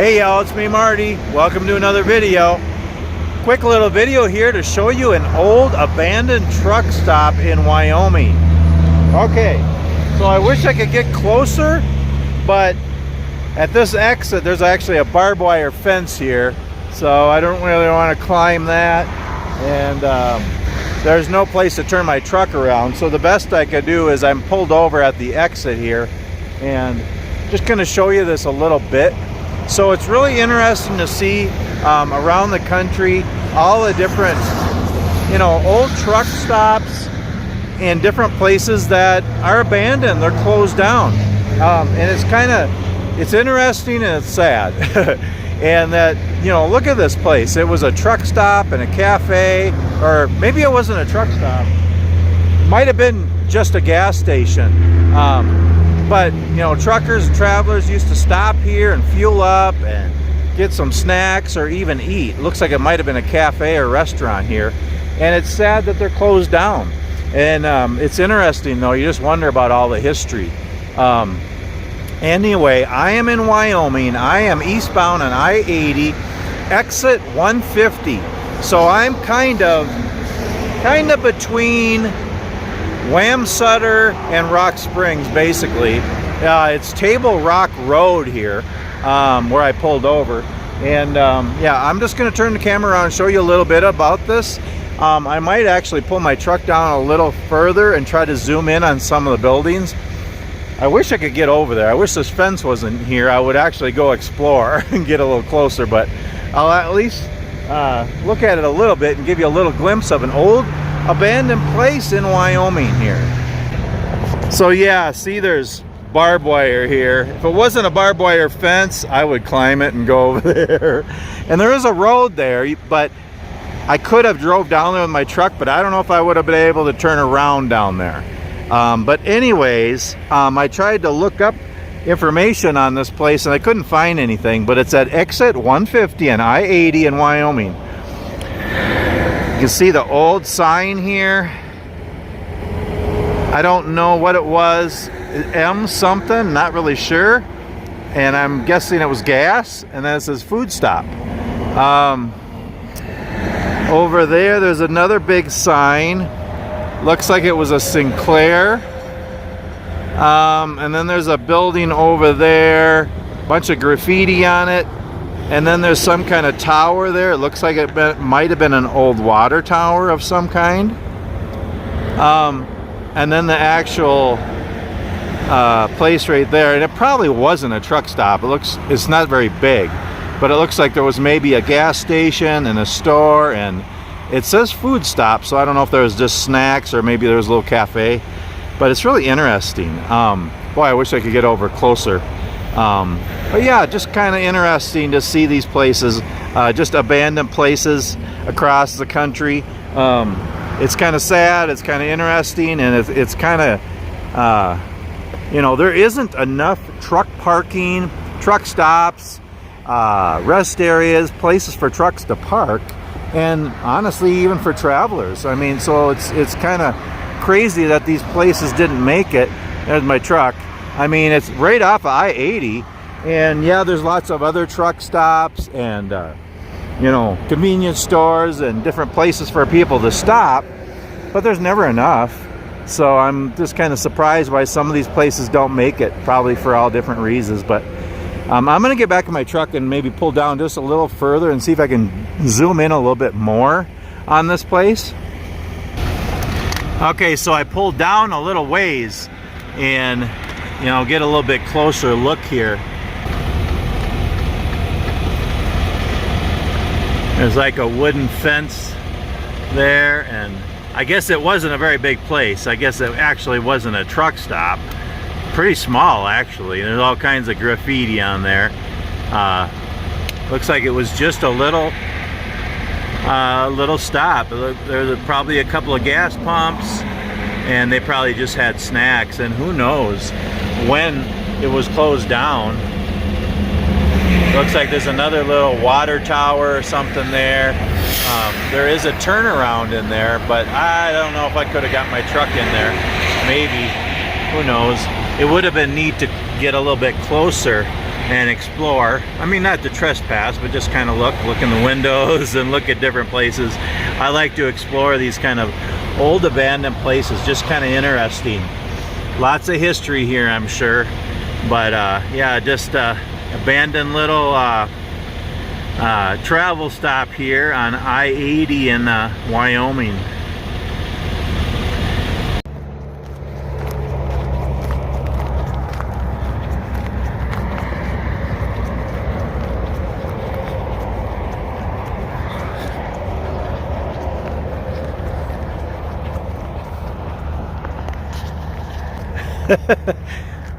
Hey y'all, it's me Marty. Welcome to another video. Quick little video here to show you an old abandoned truck stop in Wyoming. Okay, so I wish I could get closer, but at this exit there's actually a barbed wire fence here, so I don't really want to climb that, and there's no place to turn my truck around. So the best I could do is I'm pulled over at the exit here, and just going to show you this a little bit. So it's really interesting to see around the country all the different, old truck stops in different places that are abandoned. They're closed down, and it's interesting and it's sad. And that, look at this place. It was a truck stop and a cafe, or maybe it wasn't a truck stop. Might have been just a gas station. But truckers and travelers used to stop here and fuel up and get some snacks or even eat. Looks like it might have been a cafe or restaurant here, and it's sad that they're closed down. And it's interesting though, you just wonder about all the history. Anyway, I am in Wyoming. I am eastbound on I-80, exit 150. So I'm kind of between Wamsutter and Rock Springs, basically. It's Table Rock Road here, where I pulled over. And yeah, I'm just going to turn the camera around and show you a little bit about this. I might actually pull my truck down a little further and try to zoom in on some of the buildings. I wish I could get over there. I wish this fence wasn't here. I would actually go explore and get a little closer, but I'll at least look at it a little bit and give you a little glimpse of an old abandoned place in Wyoming here. So yeah, see, there's barbed wire here. If it wasn't a barbed wire fence, I would climb it and go over there. And there is a road there, but I could have drove down there with my truck, but I don't know if I would have been able to turn around down there. But anyways, I tried to look up information on this place and I couldn't find anything, but it's at exit 150 on I-80 in Wyoming. You can see the old sign here. I don't know what it was. M something, not really sure. And I'm guessing it was gas. And then it says food stop. Over there's another big sign. Looks like it was a Sinclair. And then there's a building over there. Bunch of graffiti on it. And then there's some kind of tower there. It looks like it might have been an old water tower of some kind. And then the actual place right there, and it probably wasn't a truck stop. It's not very big, but it looks like there was maybe a gas station and a store, and it says food stop, so I don't know if there was just snacks or maybe there was a little cafe, but it's really interesting. Boy, I wish I could get over closer. But yeah, just kind of interesting to see these places, just abandoned places across the country. It's kind of sad, it's kind of interesting, and it's kind of, there isn't enough truck parking, truck stops, rest areas, places for trucks to park, and honestly, even for travelers. I mean, so it's kind of crazy that these places didn't make it. There's my truck. I mean, it's right off of I-80, and yeah, there's lots of other truck stops and, convenience stores and different places for people to stop, but there's never enough. So I'm just kind of surprised why some of these places don't make it, probably for all different reasons. But I'm going to get back in my truck and maybe pull down just a little further and see if I can zoom in a little bit more on this place. Okay, so I pulled down a little ways and get a little bit closer look here. There's like a wooden fence there, and I guess it wasn't a very big place. I guess it actually wasn't a truck stop. Pretty small, actually. There's all kinds of graffiti on there. Looks like it was just a little stop. There's probably a couple of gas pumps, and they probably just had snacks, and who knows when it was closed down. Looks like there's another little water tower or something there. There is a turnaround in there, but I don't know if I could have got my truck in there. Maybe, who knows. It would have been neat to get a little bit closer and explore. I mean, not to trespass, but just kind of look in the windows and look at different places. I like to explore these kind of old abandoned places, just kind of interesting. Lots of history here, I'm sure, but yeah, just abandoned little travel stop here on I-80 in Wyoming.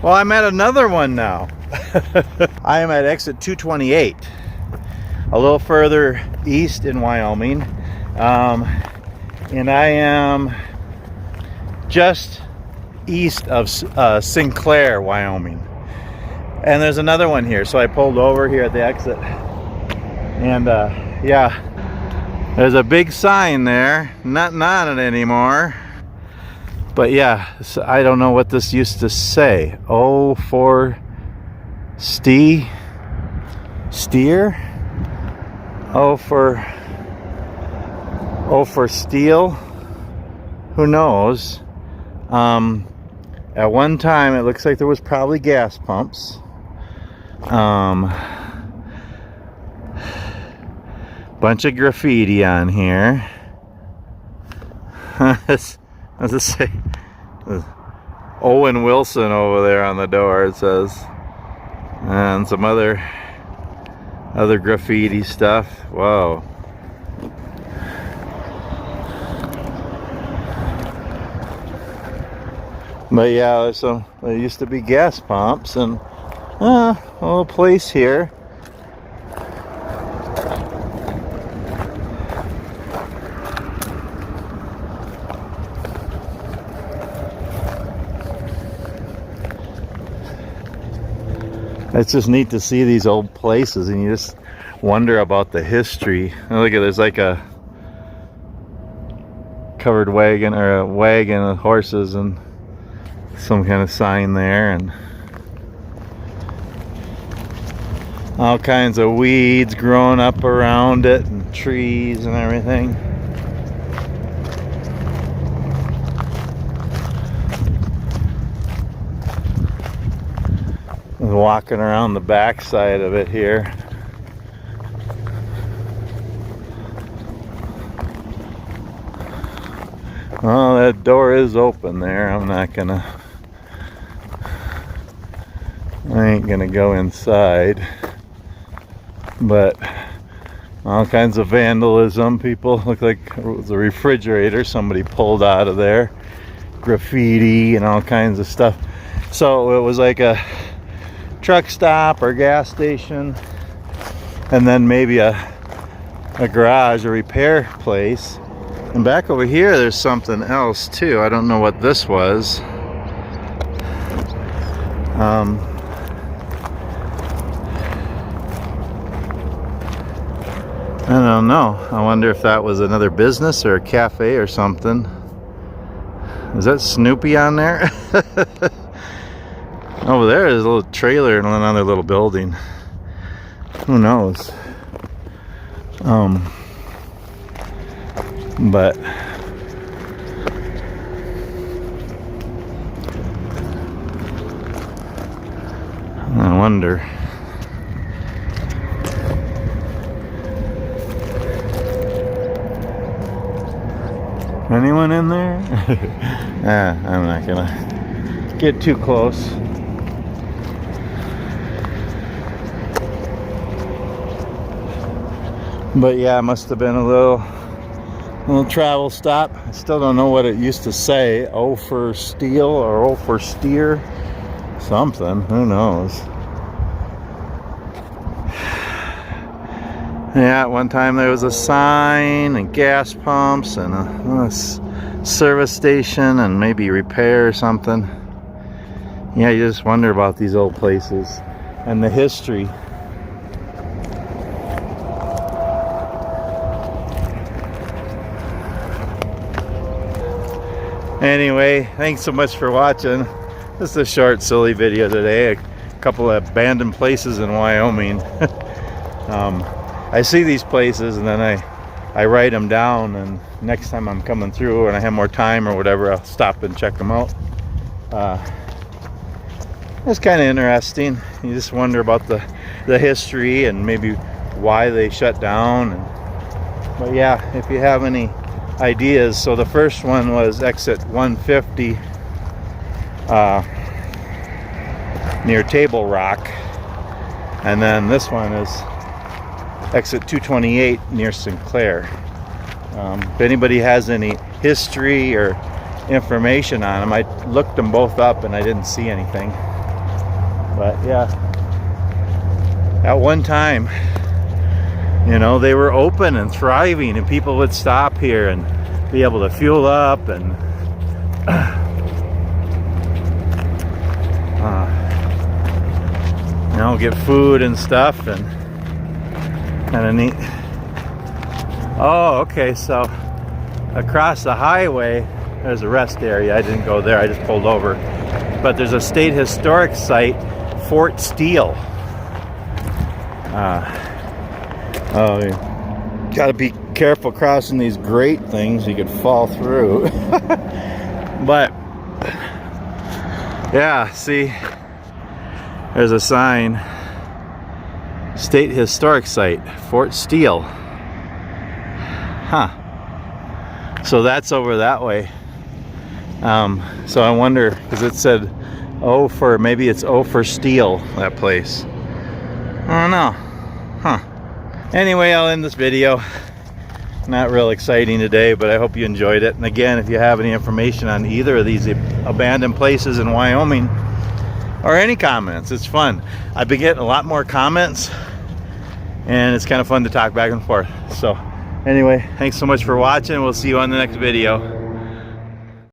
Well, I'm at another one now. I am at exit 228, a little further east in Wyoming, and I am just east of Sinclair, Wyoming. And there's another one here, so I pulled over here at the exit, and yeah, there's a big sign there, not on it anymore. But yeah, so I don't know what this used to say. Oh, for steer? Oh, for steel? Who knows? At one time, it looks like there was probably gas pumps. Bunch of graffiti on here. What does it say? Owen Wilson over there on the door, it says. And some other graffiti stuff. Whoa. But yeah, there used to be gas pumps, and a little place here. It's just neat to see these old places, and you just wonder about the history. And look at, there's like a covered wagon, or a wagon of horses, and some kind of sign there, and all kinds of weeds growing up around it, and trees and everything. Walking around the back side of it here. Well, that door is open there. I ain't gonna go inside, but all kinds of vandalism. People, look like it was a refrigerator somebody pulled out of there, graffiti and all kinds of stuff. So it was like a truck stop or gas station, and then maybe a garage or repair place. And back over here there's something else too. I don't know what this was. I don't know. I wonder if that was another business or a cafe or something. Is that Snoopy on there? Over there is a little trailer and another little building. Who knows? But I wonder. Anyone in there? I'm not gonna get too close. But yeah, it must have been a little travel stop. I still don't know what it used to say. Oh for steel or oh for steer. Something. Who knows? Yeah, at one time there was a sign and gas pumps and a service station and maybe repair or something. Yeah, you just wonder about these old places and the history. Anyway, thanks so much for watching. This is a short, silly video today. I couple of abandoned places in Wyoming. I see these places and then I write them down, and next time I'm coming through and I have more time or whatever, I'll stop and check them out. It's kind of interesting. You just wonder about the history and maybe why they shut down. But yeah, if you have any ideas. So the first one was exit 150 near Table Rock, and then this one is exit 228 near Sinclair. If anybody has any history or information on them, I looked them both up and I didn't see anything. But yeah, at one time, you know, they were open and thriving, and people would stop here and be able to fuel up and you know, get food and stuff, and kind of neat. Oh, okay, so across the highway there's a rest area. I didn't go there, I just pulled over. But there's a state historic site, Fort Steele. Oh, you gotta be careful crossing these grate things, you could fall through. But yeah, see, there's a sign, State Historic Site, Fort Steele. Huh. So that's over that way. So I wonder, because it said maybe it's O for Steel, that place. I don't know. Huh. Anyway, I'll end this video. Not real exciting today, but I hope you enjoyed it. And again, if you have any information on either of these abandoned places in Wyoming, or any comments, it's fun. I've been getting a lot more comments, and it's kind of fun to talk back and forth. So anyway, thanks so much for watching. We'll see you on the next video.